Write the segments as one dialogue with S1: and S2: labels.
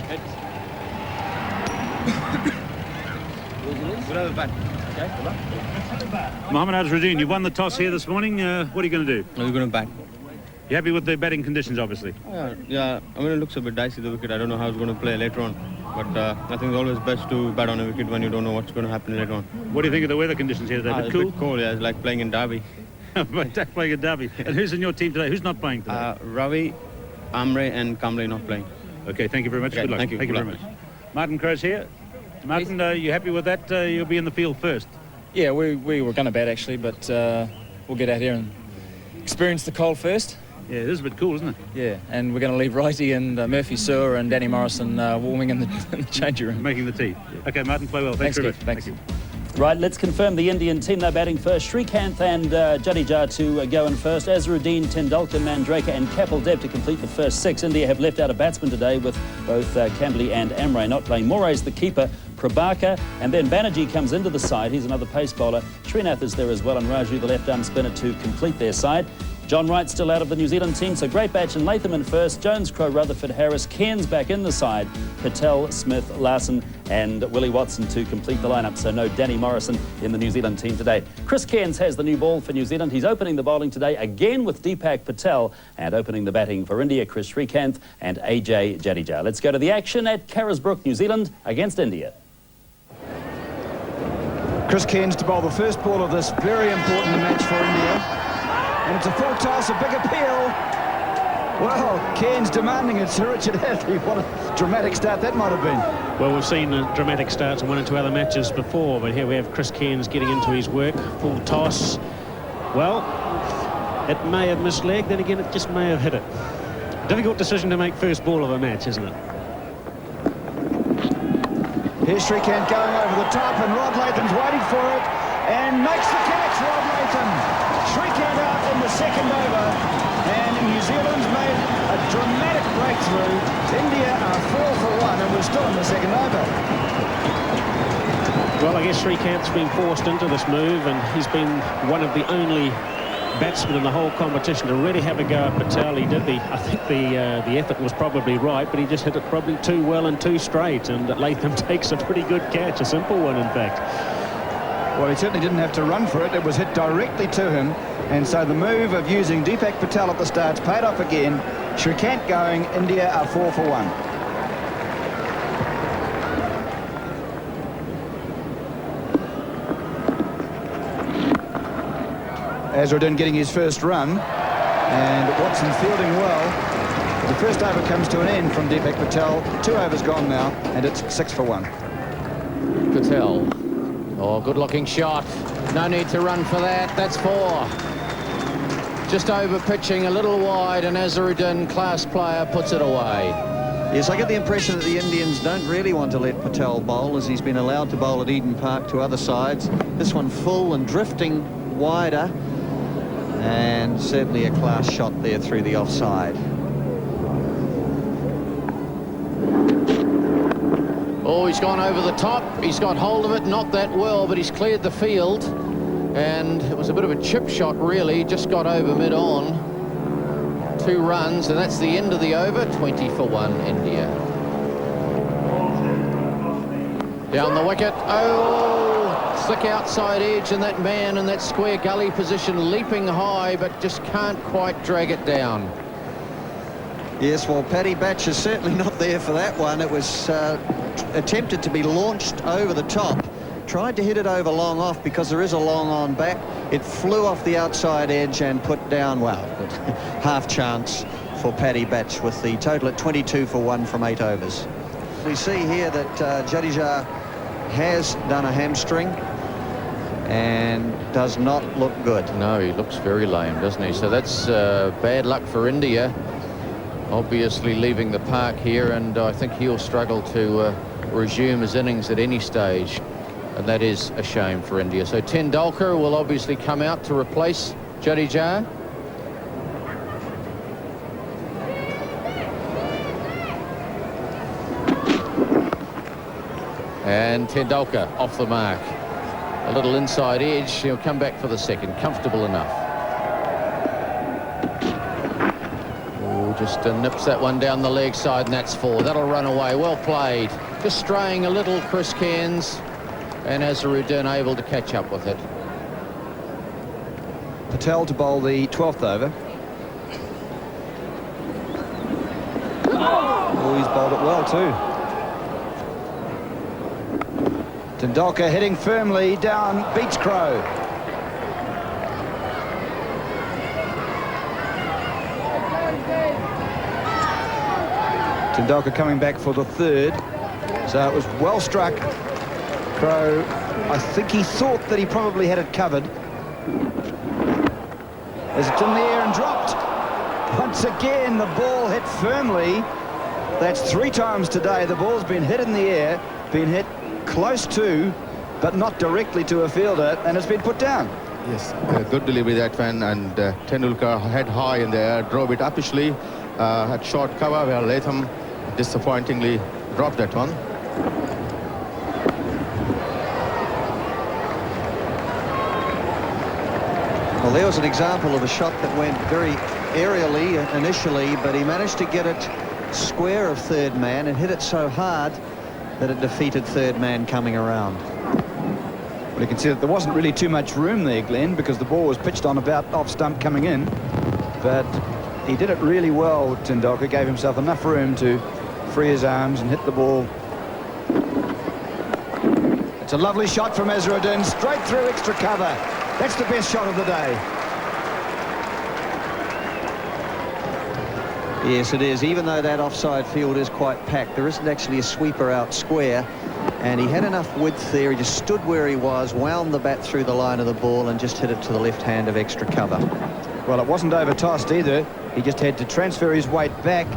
S1: Good over bat. Okay, good luck.
S2: Mohammad Azharuddin, you've won the toss here this morning. What are you going to do?
S1: We're going to bat.
S2: You happy with the batting conditions, obviously?
S1: Yeah. I mean, it looks a bit dicey, the wicket. I don't know how it's going to play later on. But I think it's always best to bat on a wicket when you don't know what's going to happen later on.
S2: What do you think of the weather conditions here today?
S1: It's
S2: cool?
S1: a bit cold, yeah. It's like playing in Derby.
S2: Playing a derby. And who's in your team today? Who's not playing today?
S1: Ravi, Amre and Kamble not playing.
S2: Okay, thank you very much.
S1: Okay,
S2: Good luck.
S1: Thank you
S2: very much. Martin Crow's here. Martin, you happy with that? You'll be in the field first.
S3: Yeah, we were going to bat actually, but we'll get out here and experience the cold first.
S2: Yeah, it is a bit cool, isn't it?
S3: Yeah, and we're going to leave Righty and Murphy Sewer and Danny Morrison warming in the changing room.
S2: Making the tea. Yeah. Okay, Martin, play well. Thanks very much.
S3: Thanks.
S2: Thank you.
S4: Right, let's confirm the Indian team. They're batting first. Srikanth and Jadeja to go in first. Azharuddin, Tendulkar, Mandrake and Kapil Dev to complete the first 6. India have left out a batsman today with both Kamble and Amre not playing. Moray's the keeper, Prabhakar, and then Banerjee comes into the side. He's another pace bowler. Srinath is there as well, and Raju, the left-arm spinner, to complete their side. John Wright still out of the New Zealand team, so great batch, and Latham in first. Jones, Crowe, Rutherford, Harris, Cairns back in the side. Patel, Smith, Larson and Willie Watson to complete the lineup, so no Danny Morrison in the New Zealand team today. Chris Cairns has the new ball for New Zealand. He's opening the bowling today again with Deepak Patel, and opening the batting for India, Chris Srikanth and AJ Jadeja. Let's go to the action at Carisbrook, New Zealand against India.
S5: Chris Cairns to bowl the first ball of this very important match for India. And it's a full toss, a big appeal. Well, Cairns demanding it, Sir Richard Hadley. What a dramatic start that might have been.
S6: Well, we've seen dramatic starts in 1 and 2 other matches before, but here we have Chris Cairns getting into his work. Full toss. Well, it may have misled, then again it just may have hit it. Difficult decision to make first ball of a match, isn't it?
S5: Here's Srikanth going over the top, and Rod Latham's waiting for it and makes the catch. Rod Latham. Srikanth out in the second over, and New Zealand's made a dramatic breakthrough. India are 4 for 1, and we're still in the second over.
S6: Well, I guess Srikanth's been forced into this move, and he's been one of the only batsmen in the whole competition to really have a go at Patel. He did I think the effort was probably right, but he just hit it probably too well and too straight, and Latham takes a pretty good catch, a simple one in fact.
S5: Well, he certainly didn't have to run for it. It was hit directly to him. And so the move of using Deepak Patel at the start's paid off again. Srikanth going, India are 4 for 1. Azharuddin getting his first run. And Watson fielding well. The first over comes to an end from Deepak Patel. 2 overs gone now, and it's 6 for 1.
S7: Patel. Oh, good-looking shot. No need to run for that. That's 4. Just over pitching a little wide, and Azharuddin, class player, puts it away.
S8: Yes, I get the impression that the Indians don't really want to let Patel bowl, as he's been allowed to bowl at Eden Park to other sides. This one full and drifting wider, and certainly a class shot there through the offside.
S7: Oh, he's gone over the top. He's got hold of it, not that well, but he's cleared the field. And it was a bit of a chip shot, really. Just got over mid-on. 2 runs, and that's the end of the over. 20 for 1, India. Down the wicket. Oh, thick outside edge, and that man in that square gully position leaping high, but just can't quite drag it down.
S8: Yes, well, Paddy Batch is certainly not there for that one. It was attempted to be launched over the top. Tried to hit it over long off because there is a long on back. It flew off the outside edge and put down, well, half chance for Paddy Batch with the total at 22 for 1 from 8 overs. We see here that Jadeja has done a hamstring and does not look good.
S7: No, he looks very lame, doesn't he? So that's bad luck for India. Obviously leaving the park here, and I think he'll struggle to resume his innings at any stage, and that is a shame for India. So Tendulkar will obviously come out to replace Jadeja. And Tendulkar off the mark. A little inside edge. He'll come back for the second. Comfortable enough. just nips that one down the leg side, and that's 4. That'll run away. Well played. Just straying a little, Chris Cairns, and Azharuddin able to catch up with it.
S5: Patel to bowl the 12th over. Oh, he's bowled it well too. Tendulkar hitting firmly down Beach Crow. Tendulkar coming back for the 3rd. So it was well struck. Crow, I think he thought that he probably had it covered. As it's in the air and dropped. Once again, the ball hit firmly. That's 3 times today. The ball's been hit in the air, been hit close to, but not directly to a fielder, and it's been put down.
S9: Yes, good delivery that one, and Tendulkar head high in the air, drove it uppishly, had short cover where Latham disappointingly dropped that one.
S8: Well, there was an example of a shot that went very aerially initially, but he managed to get it square of 3rd man and hit it so hard that it defeated 3rd man coming around.
S5: Well, you can see that there wasn't really too much room there, Glenn, because the ball was pitched on about off stump coming in. But he did it really well, Tendulkar. Gave himself enough room to free his arms and hit the ball. It's a lovely shot from Azharuddin, straight through extra cover. That's the best shot of the day.
S8: Yes, it is. Even though that offside field is quite packed, there isn't actually a sweeper out square, and he had enough width there. He just stood where he was, wound the bat through the line of the ball, and just hit it to the left hand of extra cover.
S5: Well, it wasn't over-tossed either. He just had to transfer his weight back.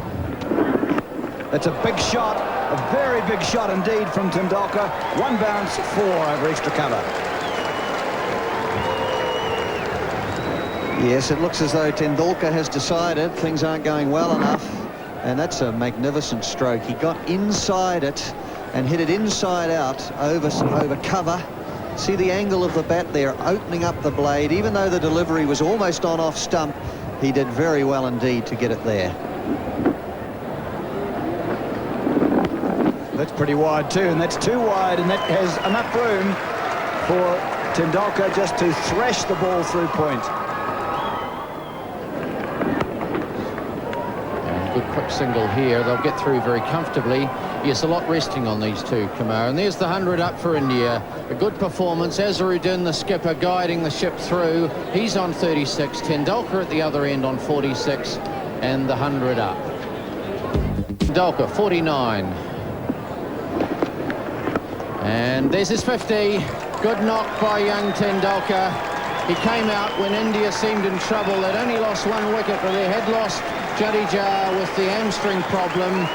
S5: That's a big shot, a very big shot indeed from Tendulkar. 1 bounce, 4 over extra cover.
S8: Yes, it looks as though Tendulkar has decided things aren't going well enough, and that's a magnificent stroke. He got inside it and hit it inside out over cover. See the angle of the bat there, opening up the blade. Even though the delivery was almost on off stump, he did very well indeed to get it there.
S5: That's pretty wide too, and that's too wide, and that has enough room for Tendulkar just to thrash the ball through point.
S7: Good quick single here. They'll get through very comfortably. Yes, a lot resting on these two, Kumar. And there's the 100 up for India. A good performance. Azharuddin, the skipper, guiding the ship through. He's on 36. Tendulkar at the other end on 46. And the 100 up. Tendulkar, 49. And there's his 50. Good knock by young Tendulkar. He came out when India seemed in trouble. They'd only lost 1 wicket, but they had lost Jadeja with the hamstring problem,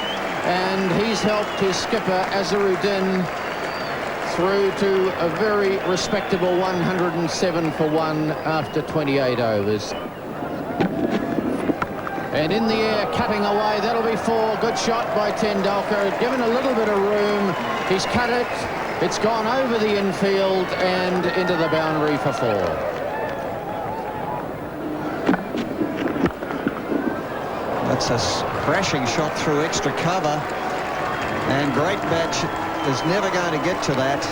S7: and he's helped his skipper Azharuddin through to a very respectable 107 for 1 after 28 overs. And in the air, cutting away, that'll be 4. Good shot by Tendulkar, given a little bit of room. He's cut it, it's gone over the infield and into the boundary for 4.
S8: That's a crashing shot through extra cover, and Great Batch is never going to get to that.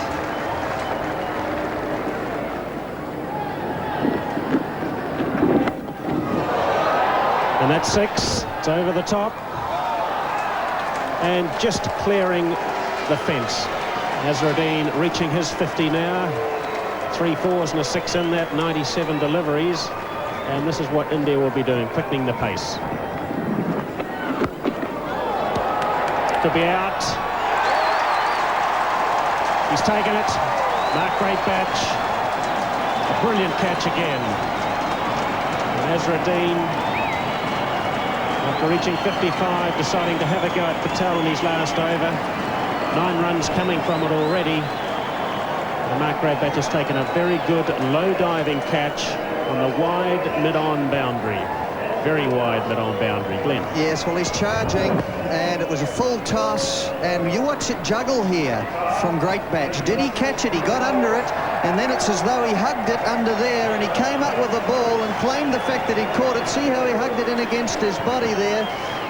S6: And that's 6. It's over the top. And just clearing the fence. Azharuddin reaching his 50 now. 3 4s and a 6 in that, 97 deliveries. And this is what India will be doing, quickening the pace. Could be out. He's taken it. Mark Great Batch. A brilliant catch again. And Azharuddin, after reaching 55, deciding to have a go at Patel in his last over. 9 runs coming from it already. And Mark Great Batch has taken a very good low diving catch on the wide mid-on boundary. very wide mid-on boundary. Glenn.
S8: Yes, well, he's charging, and it was a full toss, and you watch it juggle here from Great Batch. Did he catch it? He got under it, and then it's as though he hugged it under there, and he came up with the ball and claimed the fact that he caught it. See how he hugged it in against his body there?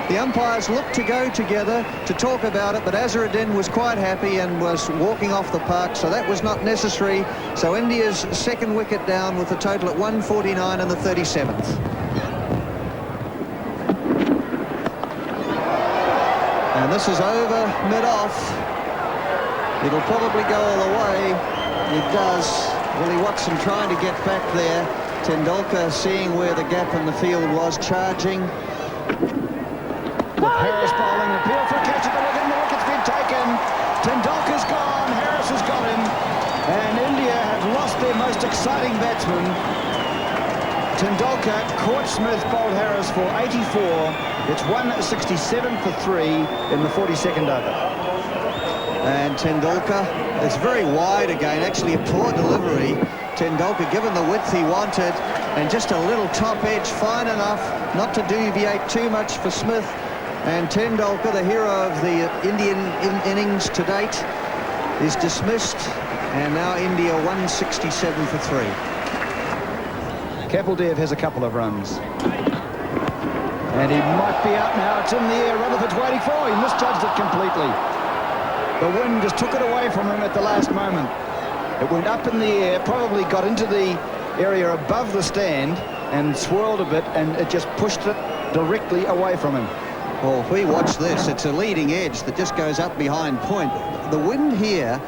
S8: The umpires looked to go together to talk about it, but Azharuddin was quite happy and was walking off the park, so that was not necessary. So India's second wicket down with a total at 149 in the 37th. And this is over mid-off. It'll probably go all the way. It does. Willie Watson trying to get back there. Tendulkar seeing where the gap in the field was, charging.
S5: Harris bowling, appeal for a catch at the wicket, and the wicket's been taken. Tendulkar's gone, Harris has got him, and India have lost their most exciting batsman. Tendulkar caught Smith, bowled Harris for 84. It's 167 for 3 in the 42nd over.
S8: And Tendulkar, it's very wide again, actually a poor delivery. Tendulkar given the width he wanted, and just a little top edge, fine enough not to deviate too much for Smith. And Tendulkar, the hero of the Indian innings to date, is dismissed, and now India 167 for 3.
S5: Kapil Dev has a couple of runs. And he might be out now. It's in the air. Rutherford's waiting for it. He misjudged it completely. The wind just took it away from him at the last moment. It went up in the air, probably got into the area above the stand and swirled a bit, and it just pushed it directly away from him.
S8: Well, if we watch this, it's a leading edge that just goes up behind point. The wind here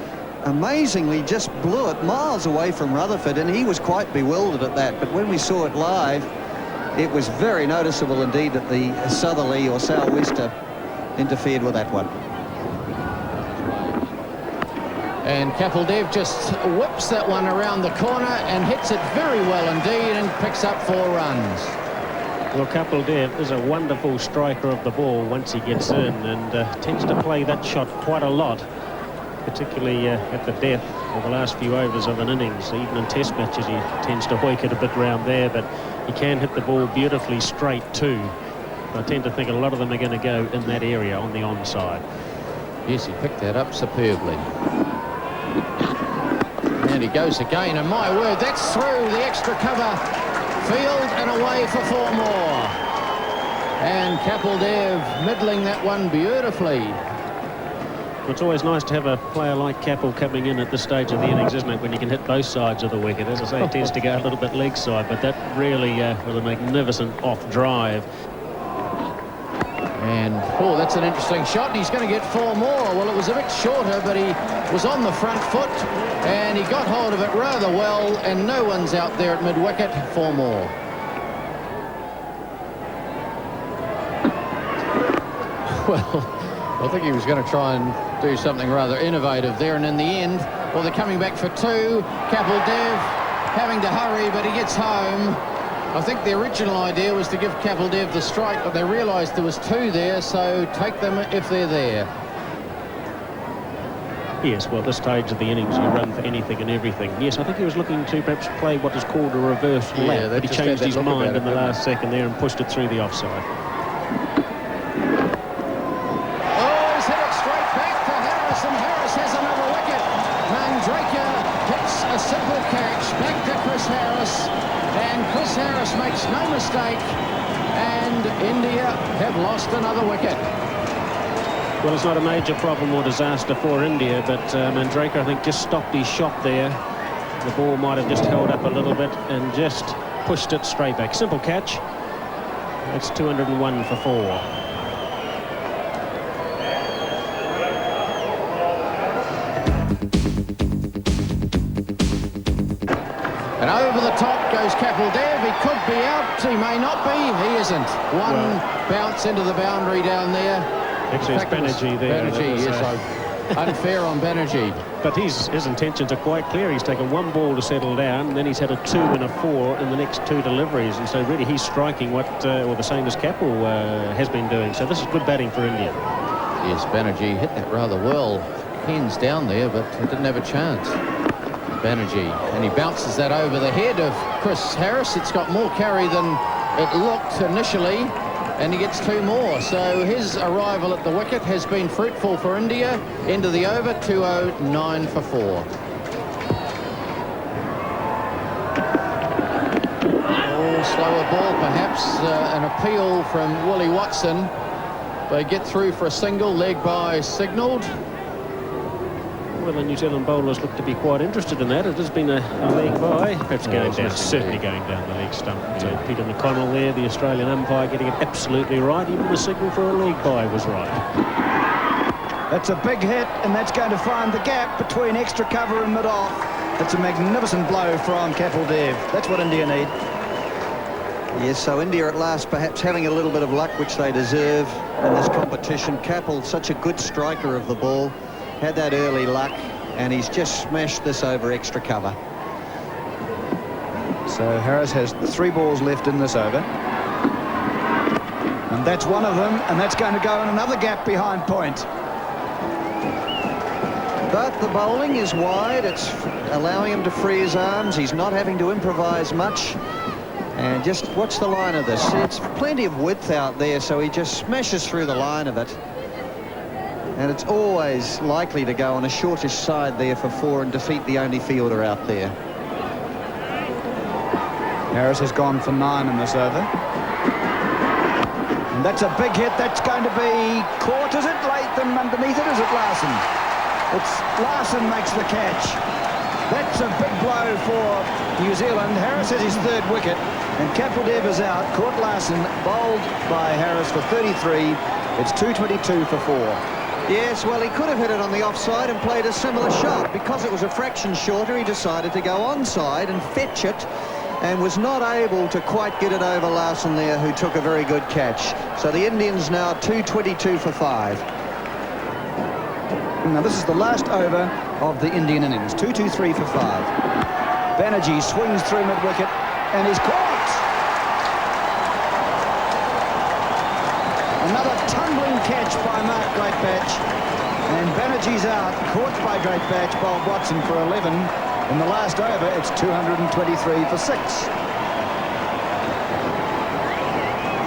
S8: amazingly just blew it miles away from Rutherford, and he was quite bewildered at that. But when we saw it live, it was very noticeable indeed that the southerly or sou'wester interfered with that one.
S7: And Kapil Dev just whips that one around the corner and hits it very well indeed and picks up 4 runs.
S6: Well, Kapil Dev is a wonderful striker of the ball once he gets in, and tends to play that shot quite a lot, particularly at the death of the last few overs of an innings. Even in test matches he tends to hoik it a bit round there, but he can hit the ball beautifully straight too. I tend to think a lot of them are going to go in that area on the onside.
S7: Yes, he picked that up superbly. And he goes again, and my word, that's through the extra cover field and away for 4 more. And Kapil Dev middling that one beautifully.
S6: It's always nice to have a player like Kapil coming in at this stage of the innings, isn't it, when you can hit both sides of the wicket. As I say, it tends to go a little bit leg side, but that really was a magnificent off drive.
S7: And, oh, that's an interesting shot, and he's going to get 4 more. Well, it was a bit shorter, but he was on the front foot, and he got hold of it rather well, and no one's out there at mid-wicket. 4 more. Well, I think he was going to try and do something rather innovative there, and in the end, well, they're coming back for 2. Kapil Dev having to hurry, but he gets home. I think the original idea was to give Kapil Dev the strike, but they realised there was 2 there, so take them if they're there.
S6: Yes, well, at this stage of the innings, you run for anything and everything. Yes, I think he was looking to perhaps play what is called a reverse lap, but he changed his mind in the last second there and pushed it through the offside.
S7: Oh, he's hit it straight back to Harris, and Harris has another wicket. Mandrake hits a simple catch back to Chris Harris. And Chris Harris makes no mistake, and India have lost another wicket.
S6: Well, it's not a major problem or disaster for India, but Mandrake, I think, just stopped his shot there. The ball might have just held up a little bit and just pushed it straight back. Simple catch. That's 201 for 4.
S7: And over the top goes Kapil Dev. He could be out, he may not be, he isn't. One bounce into the boundary down there.
S6: Actually, it's Banerjee there.
S7: Banerjee, yes, unfair on Banerjee.
S6: But his intentions are quite clear. He's taken 1 ball to settle down, and then he's had a 2 and a 4 in the next 2 deliveries. And so really he's striking what, or the same as Kapil has been doing. So this is good batting for India.
S7: Yes, Banerjee hit that rather well. Hands down there, but he didn't have a chance. Banerjee, and he bounces that over the head of Chris Harris. It's got more carry than it looked initially, and he gets 2 more. So his arrival at the wicket has been fruitful for India. End of the over, 209 for 4. Slower ball, perhaps. An appeal from Willie Watson. They get through for a single. Leg by signalled.
S6: Well, the New Zealand bowlers look to be quite interested in that. It has been a leg by. Perhaps going down, certainly going down the leg stump.
S7: Yeah.
S6: Peter McConnell there, the Australian umpire, getting it absolutely right. Even the signal for a leg by was right.
S5: That's a big hit, and that's going to find the gap between extra cover and mid-off. It's a magnificent blow from Kapil Dev. That's what India need.
S8: Yes, so India at last perhaps having a little bit of luck, which they deserve in this competition. Kapil, such a good striker of the ball, had that early luck, and he's just smashed this over extra cover.
S5: So Harris has 3 balls left in this over. And that's one of them, and that's going to go in another gap behind point.
S8: But the bowling is wide. It's allowing him to free his arms. He's not having to improvise much. And just watch the line of this. It's plenty of width out there, so he just smashes through the line of it. And it's always likely to go on a shortish side there for 4 and defeat the only fielder out there.
S5: Harris has gone for 9 in this over. And that's a big hit. That's going to be caught. Is it Latham underneath it? Is it Larson? It's Larson makes the catch. That's a big blow for New Zealand. Harris has his 3rd wicket, and Kapil Dev is out. Caught Larson, bowled by Harris for 33. It's 222 for 4.
S8: Yes, well, he could have hit it on the offside and played a similar shot. Because it was a fraction shorter, he decided to go onside and fetch it, and was not able to quite get it over Larson there, who took a very good catch. So the Indians now 222 for 5.
S5: Now this is the last over of the Indian innings. 2-2-3 for 5. Banerjee swings through mid-wicket, and he's caught. Another tumbling catch by Mark Greatbatch, and Banerjee's out, caught by Greatbatch. Bob Watson for 11. In the last over, it's 223 for 6.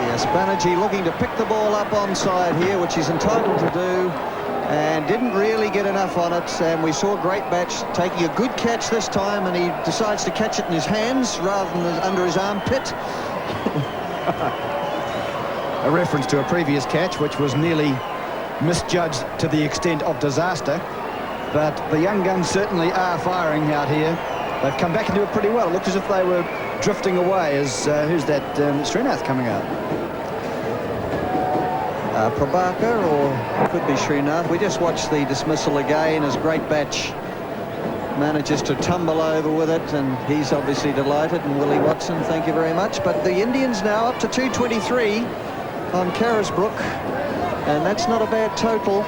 S8: Yes, Banerjee looking to pick the ball up onside here, which he's entitled to do, and didn't really get enough on it. And we saw Greatbatch taking a good catch this time, and he decides to catch it in his hands rather than under his armpit.
S5: A reference to a previous catch, which was nearly misjudged to the extent of disaster. But the young guns certainly are firing out here. They've come back and do it pretty well. It looks as if they were drifting away. As who's that? Srinath coming out.
S8: Prabhakar, or could be Srinath. We just watched the dismissal again as Greatbatch manages to tumble over with it, and he's obviously delighted. And Willie Watson, thank you very much. But the Indians now up to 223 on Carisbrook, and that's not a bad total.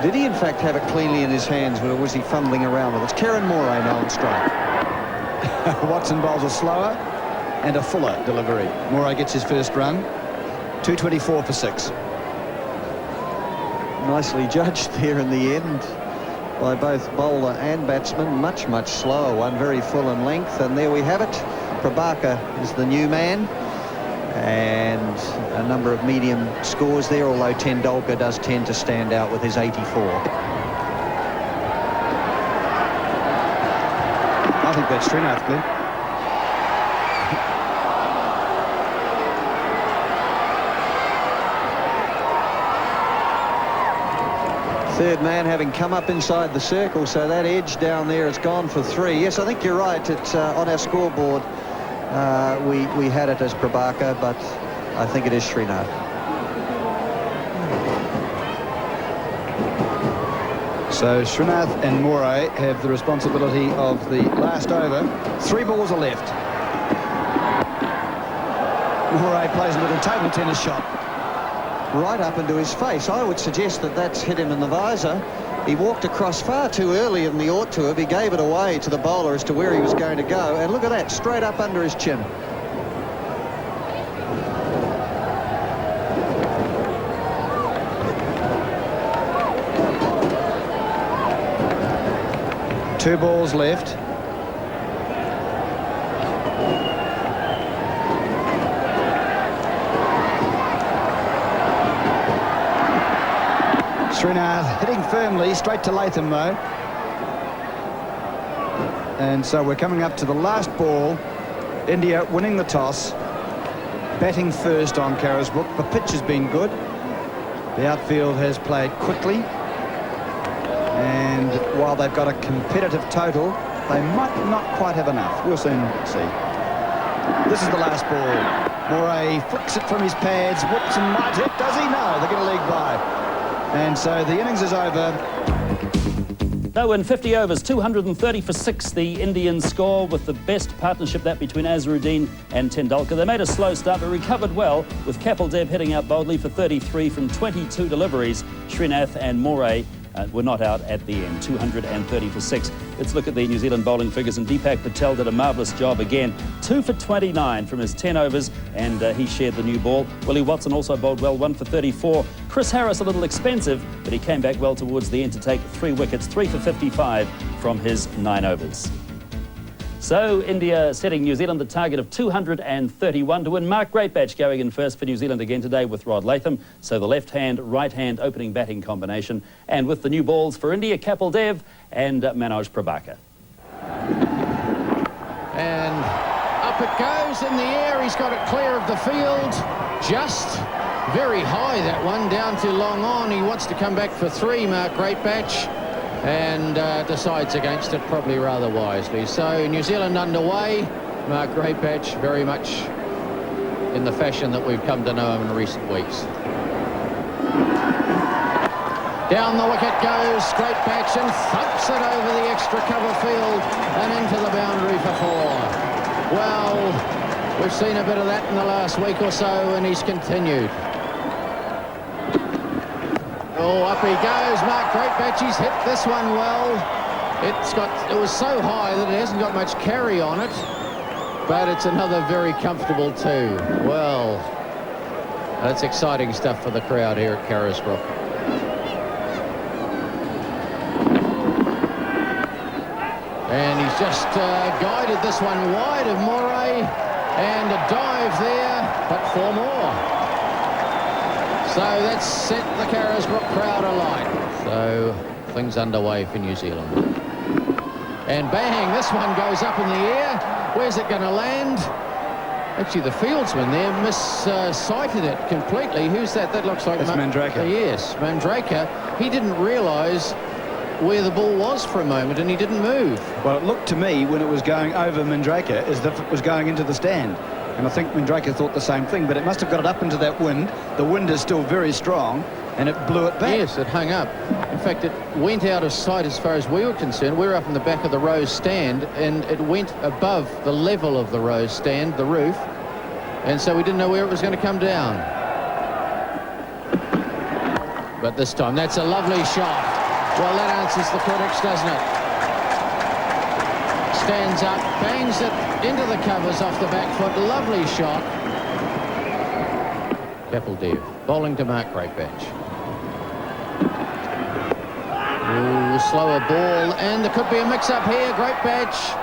S8: Did he in fact have it cleanly in his hands, or was he fumbling around with it? It's Kieran Moray now on strike.
S5: Watson bowls a slower and a fuller delivery. Moray gets his first run. 224 for 6.
S8: Nicely judged there in the end by both bowler and batsman. Much slower one, very full in length. And there we have it. Prabhakar is the new man, and a number of medium scores there, although Tendulkar does tend to stand out with his 84.
S5: I think that's Srinath, Glenn.
S8: Third man having come up inside the circle, so that edge down there has gone for 3. Yes, I think you're right. It's on our scoreboard. We had it as Prabhakar, but I think it is Srinath.
S5: So Srinath and Moray have the responsibility of the last over. 3 balls are left. Moray plays a little table tennis shot.
S8: Right up into his face. I would suggest that that's hit him in the visor. He walked across far too early than he ought to have. He gave it away to the bowler as to where he was going to go. And look at that, straight up under his chin.
S5: Two balls left. Srinath hitting firmly, straight to Latham though. And so we're coming up to the last ball. India winning the toss, batting first on Carisbrook. The pitch has been good. The outfield has played quickly. And while they've got a competitive total, they might not quite have enough. We'll soon see. This is the last ball. Moray flicks it from his pads. Whitson might hit. Does he? No, they get a leg by. And so the innings is over.
S4: So in 50 overs, 230 for 6, the Indians score, with the best partnership that between Azharuddin and Tendulkar. They made a slow start but recovered well, with Kapil Dev hitting out boldly for 33 from 22 deliveries. Srinath and Moray were not out at the end, 230 for 6. Let's look at the New Zealand bowling figures, and Deepak Patel did a marvellous job again. 2 for 29 from his 10 overs, and he shared the new ball. Willie Watson also bowled well, 1 for 34. Chris Harris a little expensive, but he came back well towards the end to take 3 wickets, 3 for 55 from his 9 overs. So India setting New Zealand the target of 231 to win. Mark Greatbatch going in first for New Zealand again today with Rod Latham. So the left-hand, right-hand opening batting combination. And with the new balls for India, Kapil Dev and Manoj Prabhakar.
S7: And up it goes in the air. He's got it clear of the field. Just very high, that one, down to long on. He wants to come back for 3, Mark Greatbatch, and decides against it probably rather wisely. So New Zealand underway. Mark Greatbatch very much in the fashion that we've come to know him in recent weeks. Down the wicket goes Greatbatch and thumps it over the extra cover field and into the boundary for 4. Well, we've seen a bit of that in the last week or so, and he's continued. Oh, up he goes, Mark Greatbatch. He's hit this one well. It was so high that it hasn't got much carry on it, but it's another very comfortable 2. Well, that's exciting stuff for the crowd here at Carisbrook. And he's just guided this one wide of Moray, and a dive there, but 4 more. So that's set the Carisbrook crowd alight. So things underway for New Zealand. And bang, this one goes up in the air. Where's it going to land? Actually, the fieldsman there missighted it completely. Who's that? That looks like...
S5: That's Mandraker.
S7: Yes, Mandraker. He didn't realise where the ball was for a moment, and he didn't move.
S5: Well, it looked to me when it was going over Mandraker as if it was going into the stand. And I think Mandraker thought the same thing, but it must have got it up into that wind. The wind is still very strong, and it blew it back.
S7: Yes, it hung up. In fact, it went out of sight as far as we were concerned. We were up in the back of the Rose stand, and it went above the level of the Rose stand, the roof, and so we didn't know where it was going to come down. But this time, that's a lovely shot. Well, that answers the critics, doesn't it? Stands up, bangs it into the covers off the back foot. Lovely shot. Kapil Dev bowling to Mark Greatbatch. Ooh, slower ball, and there could be a mix-up here. Greatbatch,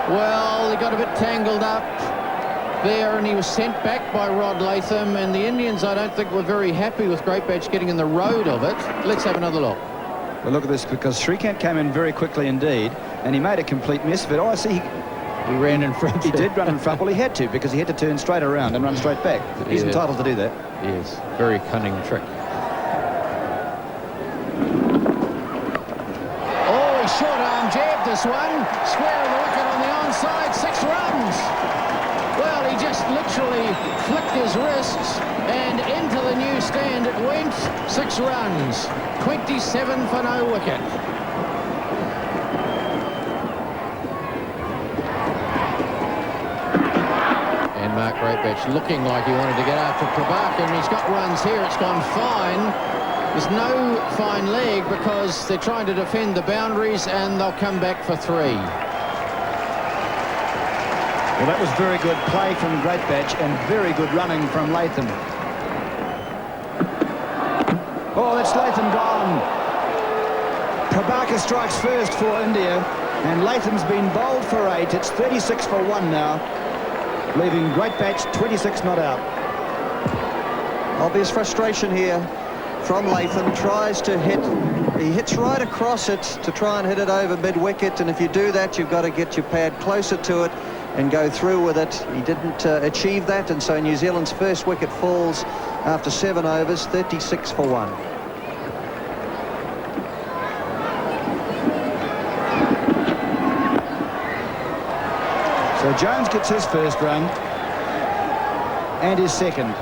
S7: well, he got a bit tangled up there, and he was sent back by Rod Latham, and the Indians, I don't think, were very happy with Greatbatch getting in the road of it. Let's have another look.
S5: Well, look at this, because Shrikant came in very quickly indeed, and he made a complete mess of it. Oh, I see.
S7: He ran in front.
S5: He did run in front. Well, he had to, because he had to turn straight around and run straight back. He's entitled to do that.
S7: Yes, very cunning trick. Oh, he short-arm jabbed this one. Square of the wicket on the onside. 6 runs. Well, he just literally flicked his wrists, and into the new stand it went. 6 runs. 27 for no wicket. And Mark Greatbatch looking like he wanted to get after Prabhakar, and he's got runs here. It's gone fine. There's no fine leg because they're trying to defend the boundaries, and they'll come back for 3.
S5: Well, that was very good play from Greatbatch and very good running from Latham. Oh, that's Latham gone. Prabhakar strikes first for India, and Latham's been bowled for 8. It's 36 for 1 now, leaving Greatbatch 26 not out.
S8: Obvious frustration here from Latham, tries to hit. He hits right across it to try and hit it over mid-wicket, and if you do that, you've got to get your pad closer to it and go through with it. He didn't achieve that, and so New Zealand's first wicket falls after 7 overs, 36 for 1.
S5: So Jones gets his first run and his second.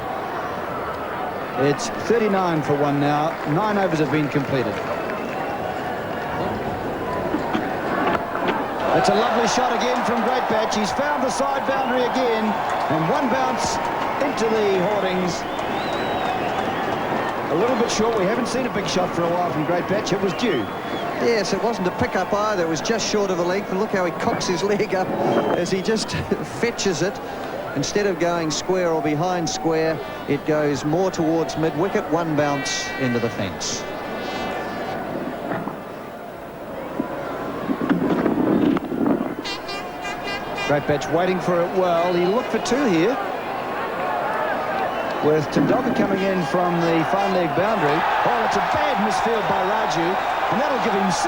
S5: It's 39 for 1 now. 9 overs have been completed. It's a lovely shot again from Greatbatch. He's found the side boundary again, and one bounce into the hoardings. A little bit short. We haven't seen a big shot for a while from Greatbatch. It was due.
S8: Yes, it wasn't a pick-up either. It was just short of a length, and look how he cocks his leg up as he just fetches it. Instead of going square or behind square, it goes more towards mid-wicket. One bounce into the fence.
S5: Greatbatch waiting for it well. He looked for 2 here, with Tendulkar coming in from the fine leg boundary. Oh, it's a bad misfield by Raju, and that'll give him 6.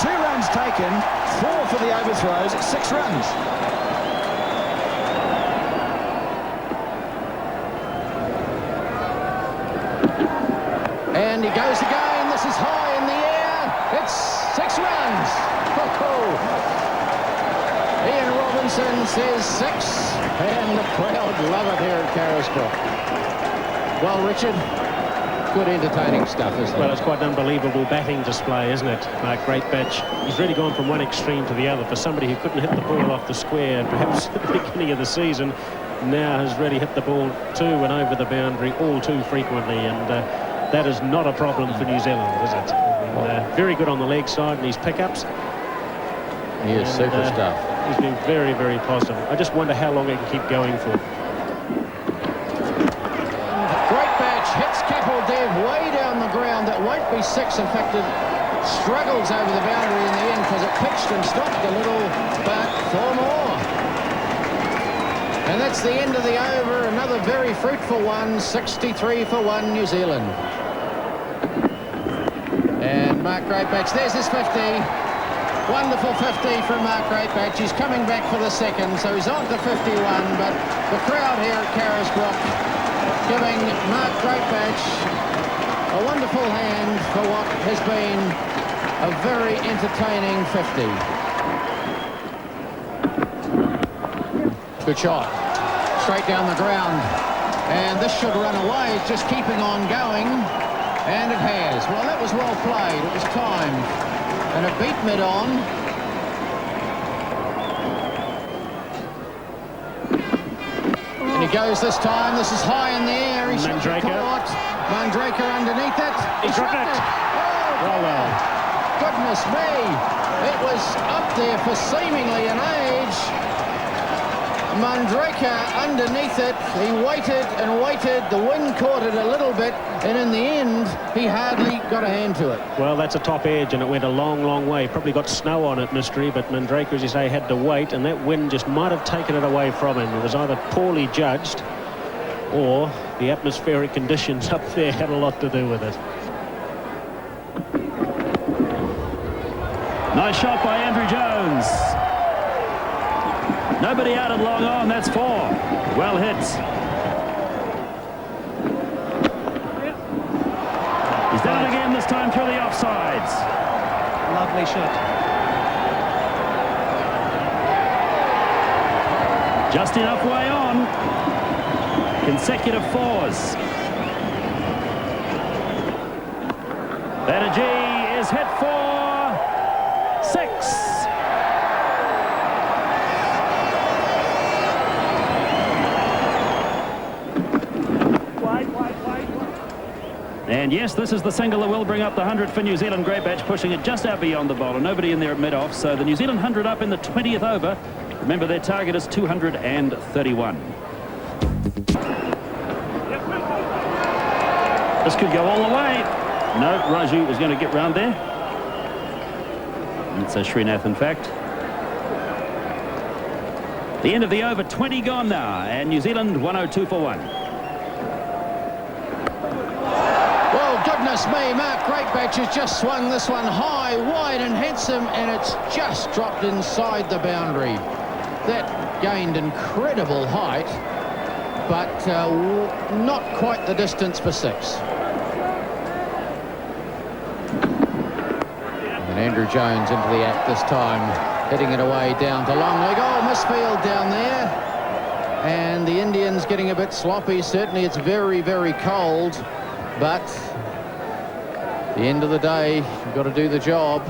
S5: 2 runs taken, 4 for the overthrows, 6 runs.
S7: And he goes again. This is high in the air. It's 6 runs. Ian Robinson says 6, and the crowd love it here at Carisbrook. Well, Richard, good entertaining stuff, isn't it?
S6: Well, it's quite an unbelievable batting display, isn't it? Greatbatch. He's really gone from one extreme to the other. For somebody who couldn't hit the ball off the square, perhaps at the beginning of the season, now has really hit the ball to and over the boundary all too frequently, and that is not a problem for New Zealand, is it? Very good on the leg side and his pickups.
S7: He is super stuff.
S6: He's been very, very positive. I just wonder how long he can keep going for.
S7: Greatbatch hits Kapil Dev way down the ground. That won't be 6. In fact, it struggles over the boundary in the end because it pitched and stopped a little, but 4 more. And that's the end of the over. Another very fruitful one. 63 for 1 New Zealand. And Mark Greatbatch, there's his 50. Wonderful 50 from Mark Greatbatch. He's coming back for the second, so he's on to 51. But the crowd here at Carisbrook giving Mark Greatbatch a wonderful hand for what has been a very entertaining 50. Good shot. Straight down the ground. And this should run away. It's just keeping on going. And it has. Well, that was well played. It was timed. And it beat mid-on. And he goes this time. This is high in the air. He should be caught. Mandraker underneath it.
S6: He's got it.
S7: Oh,
S6: well.
S7: Goodness me. It was up there for seemingly an age. Mandraker underneath it. He waited and waited. The wind caught it a little bit, and in the end, he hardly got a hand to it.
S6: Well, that's a top edge, and it went a long, long way. Probably got snow on it, Mystery, but Mandraker, as you say, had to wait, and that wind just might have taken it away from him. It was either poorly judged, or the atmospheric conditions up there had a lot to do with it.
S4: Nice shot by Andrew Jones. Nobody out at long on. That's 4. Well hit. He's done it again, this time through the offsides.
S6: Lovely shot.
S4: Just enough way on. Consecutive 4s. Banerjee is hit for 6. And yes, this is the single that will bring up the 100 for New Zealand. Greatbatch pushing it just out beyond the bowler. Nobody in there at mid-off. So the New Zealand 100 up in the 20th over. Remember, their target is 231. This could go all the way. No, Raju is going to get round there. And it's a Srinath, in fact. The end of the over, 20 gone now. And New Zealand 102 for 1.
S7: goodness me, Mark Greatbatch has just swung this one high, wide and handsome, and it's just dropped inside the boundary. That gained incredible height, but not quite the distance for 6. And Andrew Jones into the act this time, hitting it away down to long leg. Oh, misfield down there. And the Indians getting a bit sloppy. Certainly it's very, very cold, but at the end of the day, you've got to do the job.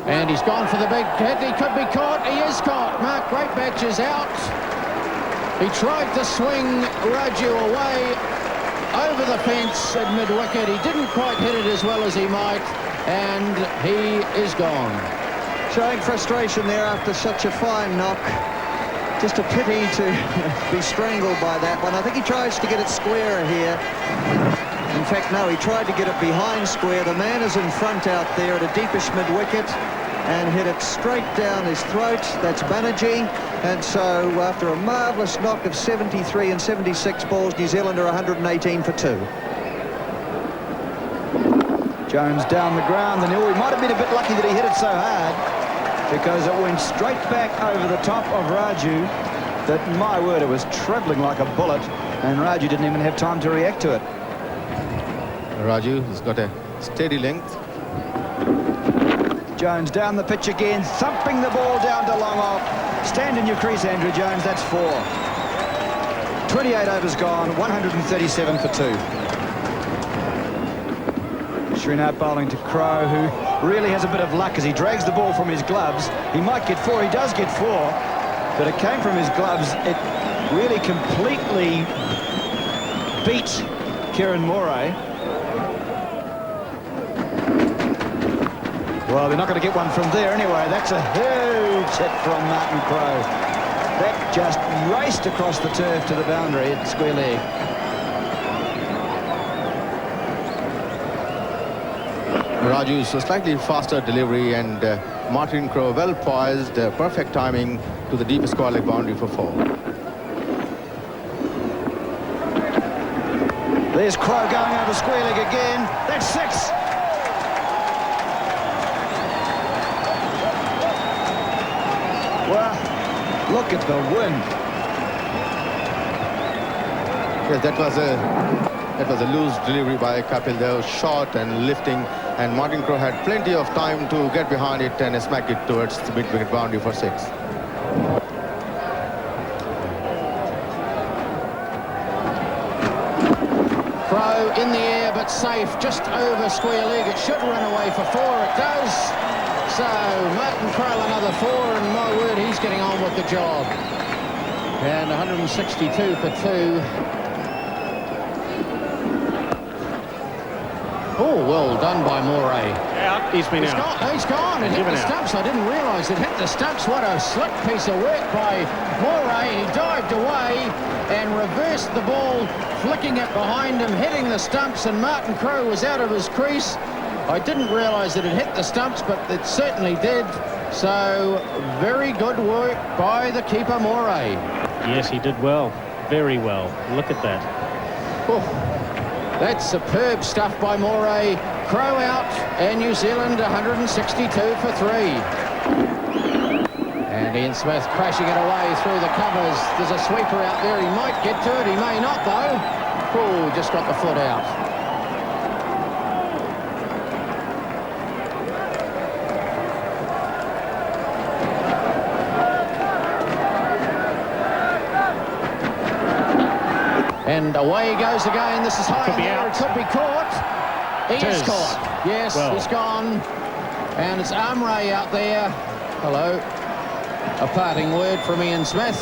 S7: And he's gone for the big hit. He could be caught. He is caught. Mark Greatbatch is out. He tried to swing Raju away over the fence at mid-wicket. He didn't quite hit it as well as he might, and he is gone.
S8: Showing frustration there after such a fine knock. Just a pity to be strangled by that one. I think he tries to get it square here. In fact, no, he tried to get it behind square. The man is in front out there at a deepish mid-wicket and hit it straight down his throat. That's Banerjee. And so after a marvellous knock of 73 and 76 balls, New Zealand are 118 for 2.
S5: Jones down the ground, and he might have been a bit lucky that he hit it so hard, because it went straight back over the top of Raju. That, my word, it was travelling like a bullet, and Raju didn't even have time to react to it.
S9: Raju has got a steady length.
S5: Jones down the pitch again, thumping the ball down to long off. Stand in your crease, Andrew Jones, that's 4. 28 overs gone, 137 for 2. Srinath bowling to Crowe, who really has a bit of luck as he drags the ball from his gloves. He might get 4, he does get 4, but it came from his gloves. It really completely beat Kieran Moray. Well, they're not going to get one from there anyway. That's a huge hit from Martin Crowe. That just raced across the turf to the boundary at square leg.
S9: Raju's a slightly faster delivery, and Martin Crowe well poised, perfect timing to the deep square leg boundary for 4.
S5: There's Crowe going over square leg again. That's 6. Well, look at the wind.
S9: Yes, that was a loose delivery by Kapil. They were short and lifting, and Martin Crowe had plenty of time to get behind it and smack it towards the mid-wicket boundary for 6.
S7: Crowe in the air, but safe, just over square leg. It should run away for 4. It does. So Martin Crowe another 4, and my word, he's getting on with the job. And 162 for 2. Oh, well done by Moray.
S6: Out. He's been out.
S7: Gone. He's gone. It hit the stumps. I didn't realise it hit the stumps. What a slick piece of work by Moray. He dived away and reversed the ball, flicking it behind him, hitting the stumps, and Martin Crowe was out of his crease. I didn't realise that it hit the stumps, but it certainly did. So, very good work by the keeper, Moray.
S6: Yes, he did well. Very well. Look at that.
S7: Oh, that's superb stuff by Moray. Crowe out, and New Zealand 162 for 3. And Ian Smith crashing it away through the covers. There's a sweeper out there. He might get to it. He may not, though. Oh, just got the foot out. And away he goes again. This is high in the air. It could be caught. He is caught. Yes, well, he's gone. And it's Amray out there. Hello. A parting word from Ian Smith.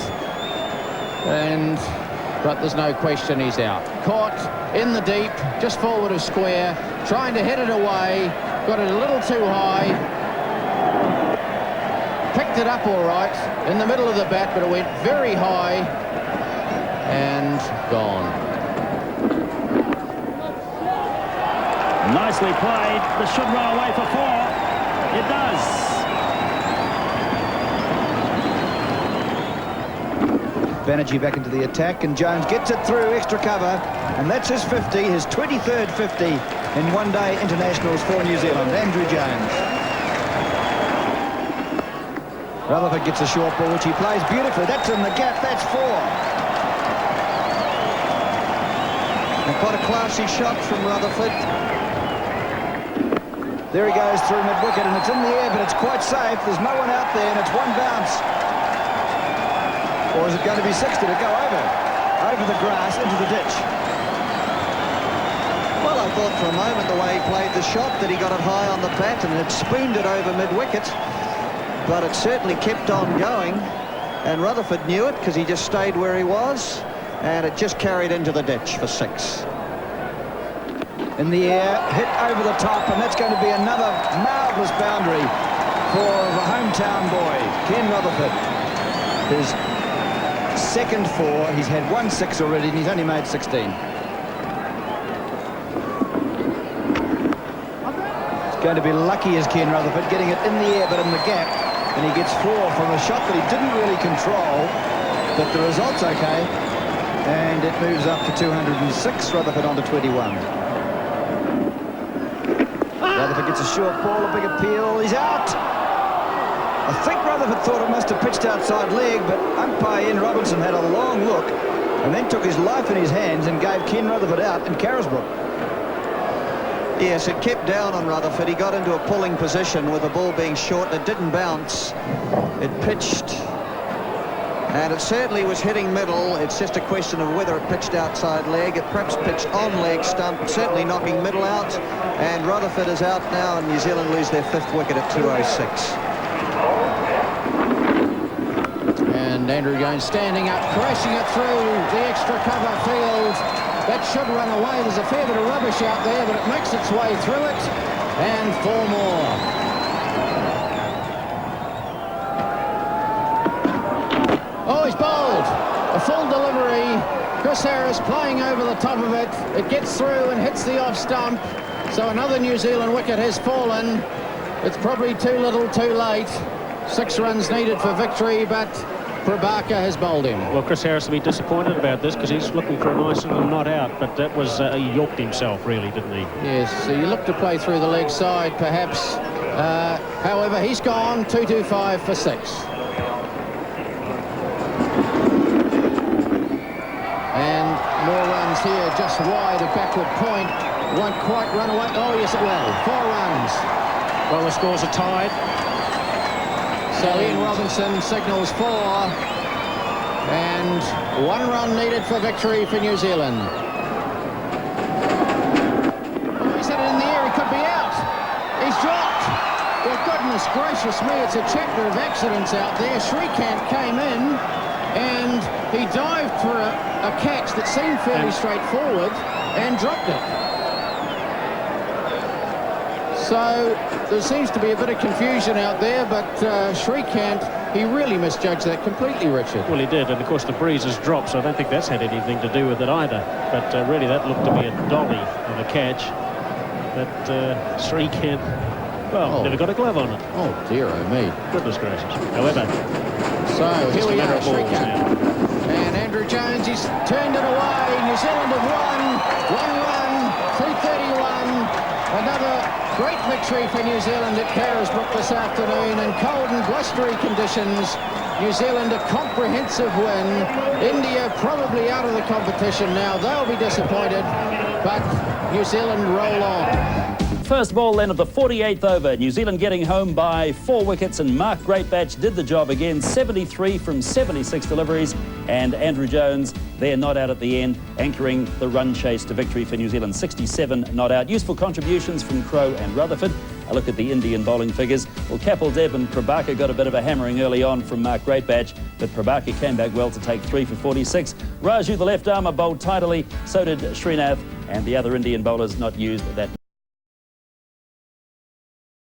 S7: But there's no question he's out. Caught in the deep, just forward of square, trying to hit it away. Got it a little too high. Picked it up all right in the middle of the bat, but it went very high. And gone.
S4: Nicely played. This should run away for 4. It does.
S5: Banerjee back into the attack, and Jones gets it through extra cover, and that's his 50, his 23rd 50 in one-day internationals for New Zealand. Andrew Jones. Rutherford gets a short ball, which he plays beautifully. That's in the gap, that's 4.
S8: And quite a classy shot from Rutherford.
S5: There he goes through mid-wicket, and it's in the air, but it's quite safe. There's no one out there, and it's one bounce. Or is it going to be 60 to go over the grass into the ditch?
S8: Well, I thought for a moment the way he played the shot that he got it high on the bat and it spooned it over mid-wicket. But it certainly kept on going, and Rutherford knew it because he just stayed where he was, and it just carried into the ditch for 6.
S5: In the air, hit over the top, and that's going to be another marvellous boundary for the hometown boy, Ken Rutherford. His second 4, he's had 1 6 already, and he's only made 16. It's going to be lucky as Ken Rutherford, getting it in the air but in the gap, and he gets 4 from a shot that he didn't really control, but the result's okay, and it moves up to 206, Rutherford on to 21. Rutherford gets a short ball, a big appeal, he's out! I think Rutherford thought it must have pitched outside leg, but umpire Ian Robinson had a long look and then took his life in his hands and gave Ken Rutherford out in Carisbrook.
S8: Yes, it kept down on Rutherford. He got into a pulling position with the ball being short. It didn't bounce. It pitched, and it certainly was hitting middle. It's just a question of whether it pitched outside leg. It perhaps pitched on leg stump, certainly knocking middle out. And Rutherford is out now, and New Zealand lose their 5th wicket at 206.
S7: And Andrew Jones standing up, crashing it through the extra cover field. That should run away. There's a fair bit of rubbish out there, but it makes its way through it. And 4 more. Oh, he's bowled. A full delivery. Chris Harris playing over the top of it. It gets through and hits the off stump. So another New Zealand wicket has fallen. It's probably too little, too late. 6 runs needed for victory, but Prabhakar has bowled him.
S6: Well, Chris Harris will be disappointed about this because he's looking for a nice little not out, but that was, he yorked himself, really, didn't he?
S7: Yes, so you look to play through the leg side, perhaps. However, he's gone, 225 for 6. And more runs here, just wide of backward point. Won't quite run away. Oh, yes, it will. 4 runs.
S6: Well, the scores are tied.
S7: So Ian Robinson signals 4, and 1 run needed for victory for New Zealand. Oh, he's hit it in the air, he could be out. He's dropped. Well, goodness gracious me, it's a chapter of accidents out there. Shrikant came in, and he dived for a catch that seemed fairly straightforward, and dropped it. So there seems to be a bit of confusion out there, but Shrikant, he really misjudged that completely, Richard.
S6: Well, he did, and of course the breeze has dropped, so I don't think that's had anything to do with it either. But really that looked to be a dolly of a catch. But Shrikant, well, never got a glove on it.
S7: Oh dear, oh me.
S6: Goodness gracious. However,
S7: so here we are,
S6: balls
S7: Shrikant. And Andrew Jones, he's turned it away. New Zealand have won. 1 run, 231. Another great victory for New Zealand at Carisbrook this afternoon. In cold and blustery conditions, New Zealand a comprehensive win. India probably out of the competition now. They'll be disappointed, but New Zealand roll on.
S4: First ball then of the 48th over. New Zealand getting home by 4 wickets, and Mark Greatbatch did the job again. 73 from 76 deliveries, and Andrew Jones there not out at the end, anchoring the run chase to victory for New Zealand. 67 not out. Useful contributions from Crowe and Rutherford. A look at the Indian bowling figures. Well, Kapil Dev and Prabhakar got a bit of a hammering early on from Mark Greatbatch, but Prabhakar came back well to take 3 for 46. Raju, the left armer, bowled tidily. So did Srinath, and the other Indian bowlers not used that